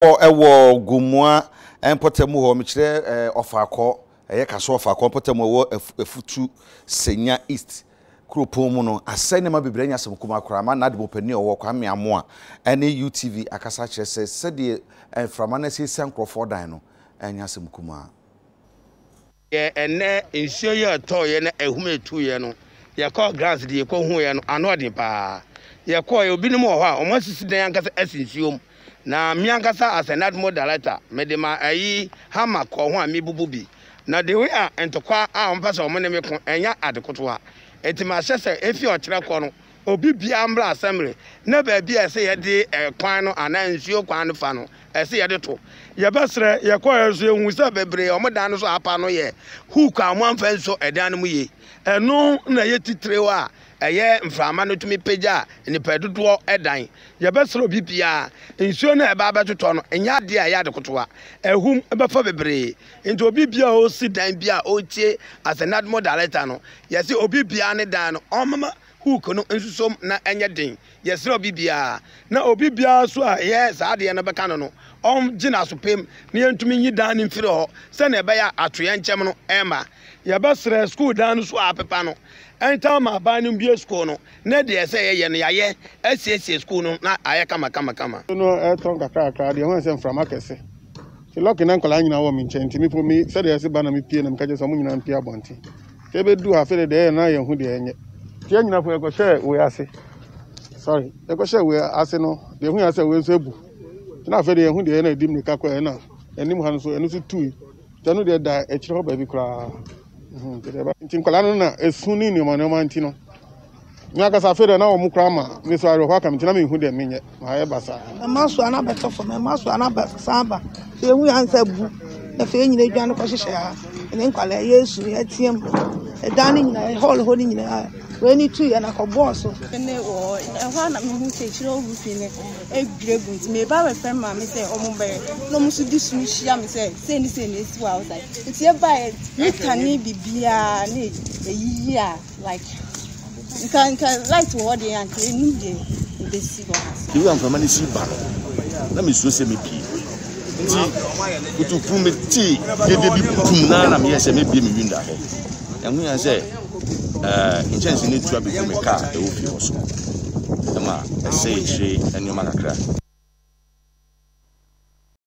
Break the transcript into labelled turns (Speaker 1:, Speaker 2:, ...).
Speaker 1: Ewo gumwa empotemu ho mechire ofako eye kaso ofako potemu wo efutu Senya East kropon mu no asene ma bebre nya sem kuma akora ma na de bopani owo kwa meamoa ene UTV akasa kire se de frama na se Crawford dan no enya sem kuma
Speaker 2: ye ene nsuo ye to ye na ehumetu ye no ye call grass de ye ko hu ye no ano de pa ye call ye obi no ho a o masisi dan ankasa asinsuom na miankasa as an admiral director medema ayi hama ko ho a mebububi na de we a entokwa a ompasa o mene me ko enya adekoto a etima hyese efi o kire ko no obi bia ambra assembly na ba bia se ye de kwan no anansuo kwan no fa no ese ye de to ye besre ye ko ye so ehu se bebre o modan no so apa no ye hook a mo amfa nso edan no mu ye eno na ye titrewa eye mframa no tumi peja ni pedodo edan ye besro bibia nsuo na eba betoto no enya de a ya de kotoa ehum ebefa bebre nti obi bia o si dan bia o tie as an admiral director no ye se obi bia ne dan no omama hook no nsusom na enye den ye se obi bia na obi bia so a ye sa de no beka no gina so pem ne yentumi nyi dan ne mfiri ho se na ebe ya atoye nchem no ema ye besre school dan no so apepa no anytime abanu bia school no na de say ye no yaye asiesie school no na aye kama
Speaker 3: no eton kakra de ho se mframa kese ti lock na nkola nyina wo mi nche mi po mi se de ese ba na mi pie na mka je so mo nyina mpie abonti ke be du ha fe de na ye hu de enye ti nyina fo e ko share we ase sorry e ko share we ase no de hu ya se we so ebu ti na fe de hu de na edim ni kakwa na enim ha no so enu so tui tanu de da e kire ho ba bi kra nkola no na esuni ni mo anti no nya ka sa fere na o mu kra ma mi so aro kwa kam tina mi hu de menye ma ye basa
Speaker 4: maso ana beto fo maso ana samba se hu ansa bu e fe nyina dwan ko hyehyɛ ha ne nkwala yesu ya tiem e dan ni nyina hall ho ni nyina we ni tu ya na ko boss
Speaker 5: ne o ha na mi hu se chiro hu fi ne e gregu nti me ba we fe ma me se o mo be no mo su di su hia me se ni si wa outside nti e ba e ni kani bibia ne eyi a like nkan light wo de yan ke ni de si go ha
Speaker 6: you am from any si ba na me so se me pie nti utu fu me ti de bi pum na me se me bie me winda he enhu ya se intention ni tu abegu me car e wo fi wo so ma say she enyo makakra